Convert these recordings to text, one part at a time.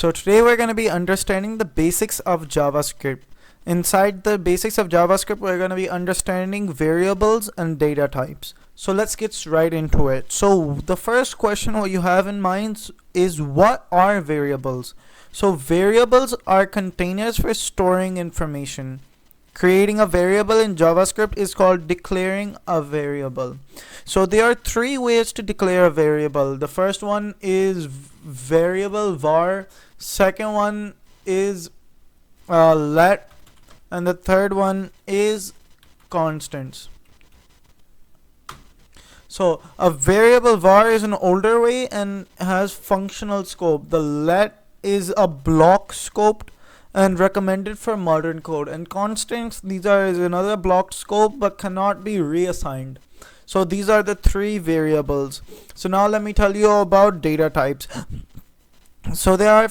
So today we're going to be understanding the basics of JavaScript. Inside the basics of JavaScript, we're going to be understanding variables and data types. So let's get right into it. So the first question what you have in mind is, what are variables? So variables are containers for storing information. Creating a variable in JavaScript is called declaring a variable. So there are three ways to declare a variable. The first one is variable var, second one is let, and the third one is constants. So a variable var is an older way and has functional scope. The let is a block scoped and recommended for modern code, and constants, these are is another blocked scope but cannot be reassigned. So these are the three variables. So now let me tell you about data types. So there are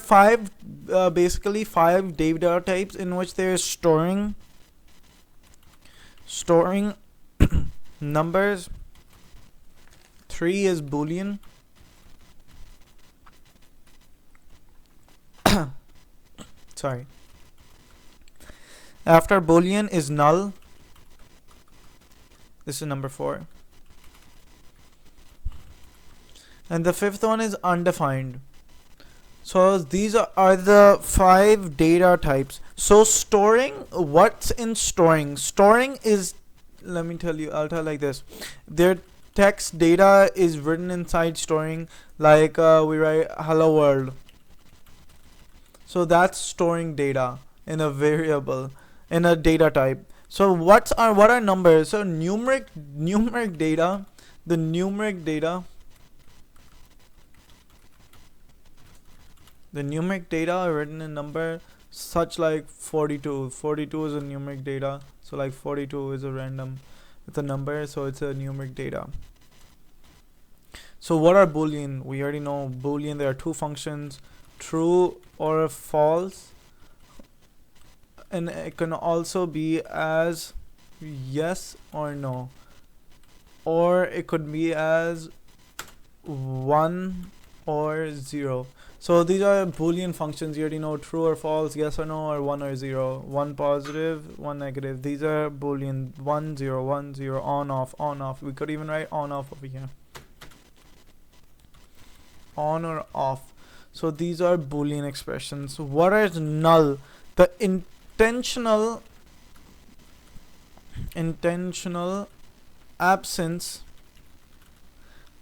basically five data types in which there is storing numbers. 3 is boolean. Sorry. After boolean is null. This is number 4. And the fifth one is undefined. So these are the 5 data types. So storing, what's in storing? Storing is, let me tell you, I'll tell like this. Their text data is written inside storing, like we write hello world. So that's storing data in a variable, in a data type. So what are numbers? So numeric data, the numeric data are written in number, such like 42. 42 is a numeric data. So like 42 is a random, it's a number, so it's a numeric data. So what are boolean? We already know boolean. There are two functions, true or false, and it can also be as yes or no, or it could be as 1 or 0. So these are boolean functions. You already know true or false, yes or no, or 1 or 0, 1 positive, 1 negative. These are boolean. 1 0 1 0, on off. We could even write on off over here, on or off. So these are boolean expressions. What is null? The intentional absence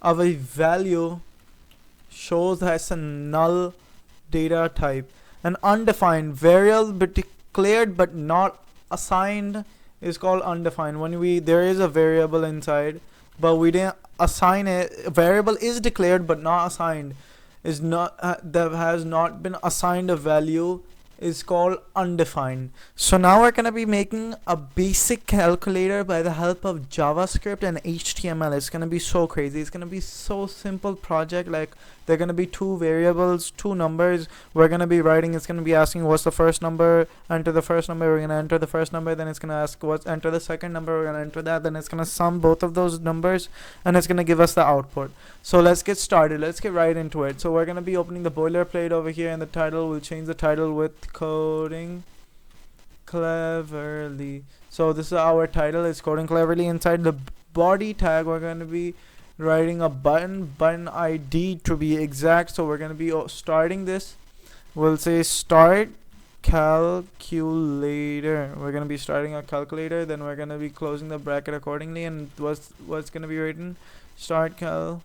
of a value shows as a null data type. An undefined variable declared but not assigned is called undefined. When there is a variable inside but we didn't assign it, a variable is declared but not assigned, is not that has not been assigned a value, is called undefined. So now we're going to be making a basic calculator by the help of JavaScript and HTML. It's going to be so crazy. It's going to be so simple project. Like, they're going to be 2 variables, 2 numbers. We're going to be writing, it's going to be asking what's the first number, enter the first number, we're going to enter the first number, then it's going to ask enter the second number, we're going to enter that, then it's going to sum both of those numbers, and it's going to give us the output. So let's get started. Let's get right into it. So we're going to be opening the boilerplate over here, and the title, we'll change the title with coding cleverly. So this is our title, it's coding cleverly. Inside the body tag, we're going to be writing a button ID to be exact. So we're going to be starting this, we'll say start calculator. We're going to be starting a calculator, then we're going to be closing the bracket accordingly, and what's going to be written, start calculator.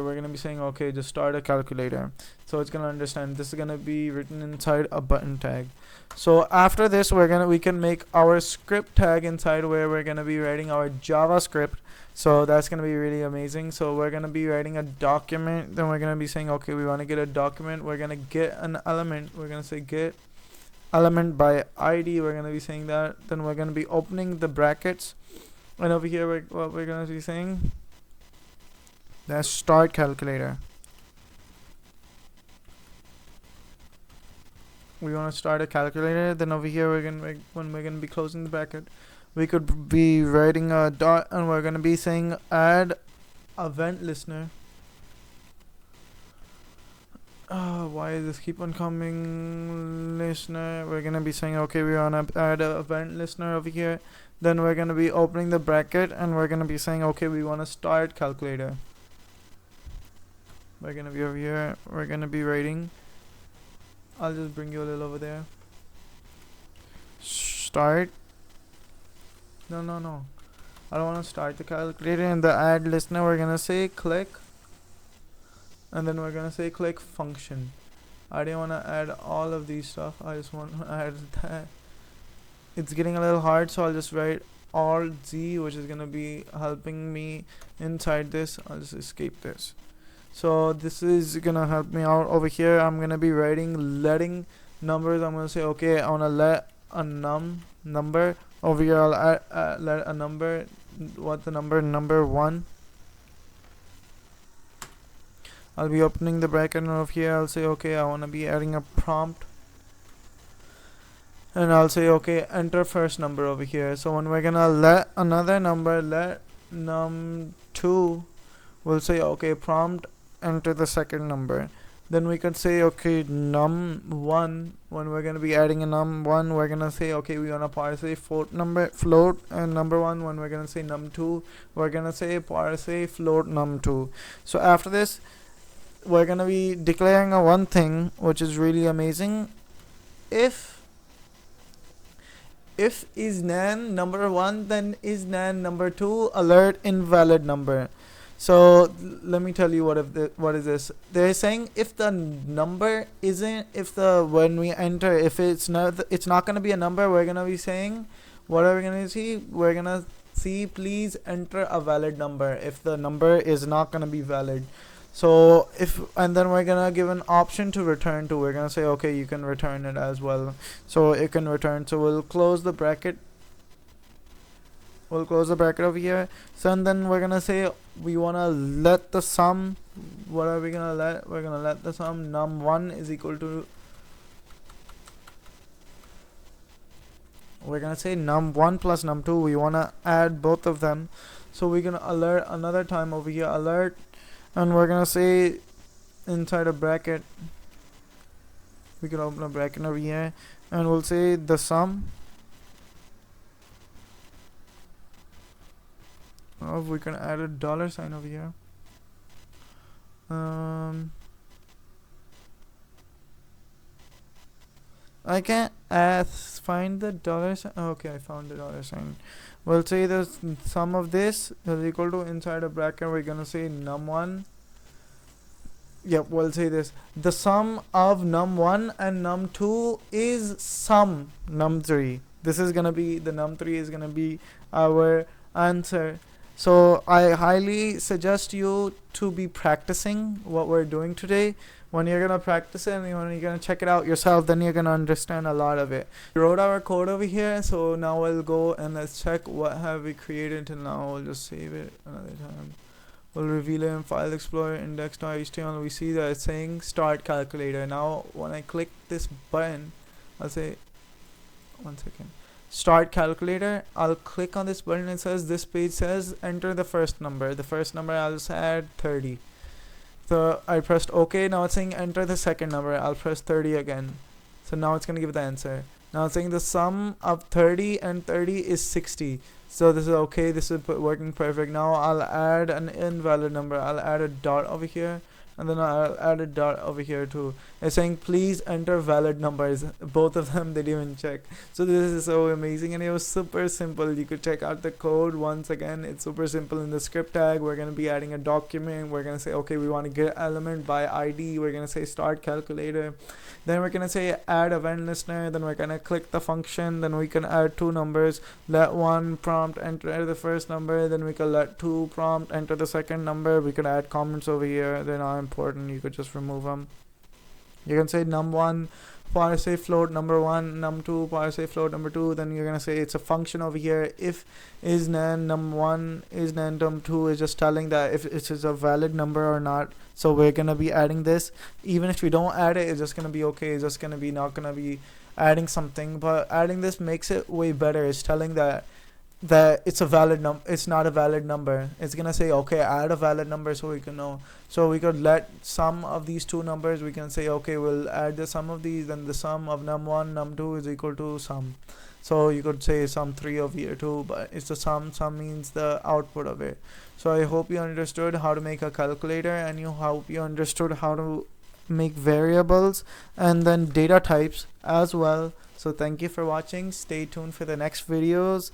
We're going to be saying okay, just start a calculator. So it's going to understand. This is going to be written inside a button tag. So after this, we can make our script tag inside, where we're going to be writing our JavaScript. So that's going to be really amazing. So we're going to be writing a document, then we're going to be saying okay, we want to get a document, we're going to get an element, we're going to say get element by ID, we're going to be saying that, then we're going to be opening the brackets, and over here what we're going to be saying, that's start calculator. We want to start a calculator, then over here when we're going to be closing the bracket, we could be writing a dot, and we're going to be saying add event listener Why does this keep on coming? Listener, we're gonna be saying okay, we wanna add a event listener over here. Then we're gonna be opening the bracket and we're gonna be saying okay, we wanna start calculator. We're gonna be over here, we're gonna be writing, I'll just bring you a little over there. Start. No, I don't wanna start the calculator. In the add listener we're gonna say click, and then we're gonna say click function. I didn't want to add all of these stuff, I just want to add that. It's getting a little hard, so I'll just write Alt Z, which is gonna be helping me inside this. I'll just escape this. So this is gonna help me out over here. I'm gonna be writing letting numbers. I'm gonna say okay, I wanna let a number over here. I'll add, let a number. What's the number? Number 1. I'll be opening the bracket, and over here I'll say okay, I want to be adding a prompt, and I'll say okay, enter first number over here. So when we're gonna let another number, let num2, we'll say okay, prompt, enter the second number. Then we could say okay, num1. When we're gonna be adding a num1, we're gonna say okay, we wanna parse float and number 1. When we're gonna say num2, we're gonna say parse float num2. So after this, we're gonna be declaring a one thing which is really amazing. If is nan number 1, then is nan number 2 alert invalid number. So let me tell you what is this. They're saying if the number isn't, when we enter, if it's not gonna be a number, we're gonna be saying, what are we gonna see? We're gonna see please enter a valid number if the number is not gonna be valid. So and then we're gonna give an option to return to. We're gonna say okay, you can return it as well, so it can return. So we'll close the bracket over here. So and then we're gonna say we wanna let the sum. What are we gonna let? We're gonna let the sum num1 is equal to, we're gonna say num1 plus num2. We wanna add both of them, so we're gonna alert another time over here, alert. And we're gonna say inside a bracket, we can open a bracket over here, and we'll say the sum of, we can add a $sign over here. I can't find the $sign. Okay, I found the $sign. We'll say the sum of this is equal to, inside a bracket we're gonna say num1. Yep, we'll say this, the sum of num1 and num2 is sum num3. This is gonna be, the num3 is gonna be our answer. So I highly suggest you to be practicing what we're doing today. When you're gonna practice it and when you're gonna check it out yourself, then you're gonna understand a lot of it. We wrote our code over here, so now we'll go and let's check what have we created till now. We'll just save it another time. We'll reveal it in File Explorer, index.html. We see that it's saying start calculator. Now when I click this button, I'll say, one second, start calculator. I'll click on this button. It says, this page says enter the first number. The first number I'll just add 30. So I pressed OK. Now it's saying enter the second number. I'll press 30 again. So now it's gonna give the answer. Now it's saying the sum of 30 and 30 is 60. So this is okay. This is working perfect. Now I'll add an invalid number. I'll add a dot over here, and then I'll add a dot over here too. It's saying please enter valid numbers. Both of them they didn't even check. So this is so amazing, and it was super simple. You could check out the code once again. It's super simple. In the script tag, we're gonna be adding a document. We're gonna say okay, we want to get element by ID. We're gonna say start calculator. Then we're gonna say add event listener. Then we're gonna click the function. Then we can add two numbers. Let one prompt enter the first number. Then we can let two prompt enter the second number. We can add comments over here. They're not important. You could just remove them. You can say num1 parse float number 1, num2 parse float number 2. Then you're gonna say it's a function over here. If is nan num1 is nan num2 is just telling that if it is a valid number or not. So we're gonna be adding this. Even if we don't add it, it's just gonna be okay. It's just gonna be not gonna be adding something. But adding this makes it way better. It's telling that that it's a valid it's not a valid number. It's gonna say, okay, add a valid number, so we can know. So we could let sum of these two numbers, we can say, okay, we'll add the sum of these, then the sum of num1 num2 is equal to sum. So you could say sum3 of year 2, but it's the sum means the output of it. So I hope you understood how to make a calculator, and you hope you understood how to make variables and then data types as well. So thank you for watching. Stay tuned for the next videos.